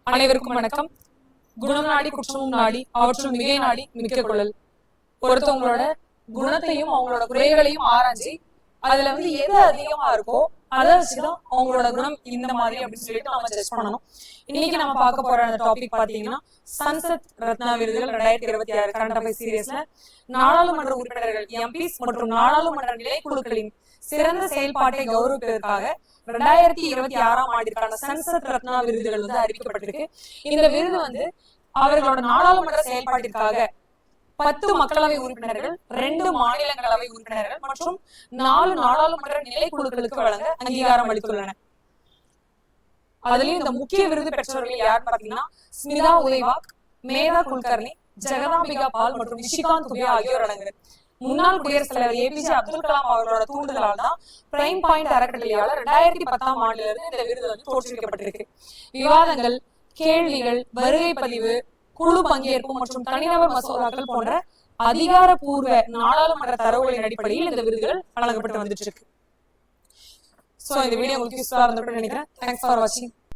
அனைவருக்கும் வணக்கம். குணம் நாடி குற்றமும் நாடி அவற்றுள் மிகை நாடி மிக்க கொள்ளல். ஒருத்தவங்களோட குணத்தையும் அவங்களோட குறைகளையும் ஆராய்ச்சி அதுல எது அதிகமா இருக்கோ அதை வச்சுதான் அவங்களோட குணம் இந்த மாதிரி அப்படின்னு சொல்லிட்டு நம்ம ஜட்ஜ் பண்ணணும். இன்னைக்கு நம்ம பார்க்க போற அந்த டாபிக் பாத்தீங்கன்னா சன்சத் ரத்னா விருதுகள் 2026 கரண்ட் அஃபேர்ஸ் சீரியஸ்ல நாடாளுமன்ற உறுப்பினர்கள் எம்பிஸ் மற்றும் நாடாளுமன்ற நிலைக்குழுக்களின் சிறந்த செயல்பாட்டை கௌரவிப்பதற்காக 2026 ஆண்டிற்கான சன்சத் ரத்னா விருதுகள் அறிவிக்கப்பட்டிருக்கு. இந்த விருது அவர்களோட நாடாளுமன்ற செயல்பாட்டிற்காக 10 மக்களவை உறுப்பினர்கள், 2 மாநிலங்களவை உறுப்பினர்கள் மற்றும் 4 நாடாளுமன்ற நிலைக்குழுக்களுக்கு வழங்க அங்கீகாரம் அளித்துள்ளன. அதுலயும் இந்த முக்கிய விருது பெற்றவர்கள் யாருன்னு பாத்தீங்கன்னா ஸ்மிதா உதய்வாக், மேதா குல்கர்னி, ஜெகதாம்பிகா பால் மற்றும் நிஷிகாந்த் துபே ஆகியோர் அடங்குவர். முன்னாள் குடியரசுத் தலைவர் APJ அப்துல் கலாம் அவர்களோட தூண்டுதலால் தான் பிரைம் பாயிண்ட் அறக்கட்டளையால 2010 ஆண்டுல இருந்து இந்த விருது தோற்றுவிக்கப்பட்டிருக்கு. விவாதங்கள், கேள்விகள், வருகை பதிவு, குழு பங்கேற்பு மற்றும் தனிநபர் மசோதாக்கள் போன்ற அதிகாரப்பூர்வ நாடாளுமன்ற தரவுகளின் அடிப்படையில் இந்த விருதுகள் வழங்கப்பட்டு வந்துட்டு இருக்கு. சோ இந்த வீடியோ உங்களுக்கு யூஸ்ஃபுல்லா இருந்திருக்கும்னு நினைக்கிறேன். தேங்க்ஸ் ஃபார் வாட்சிங்.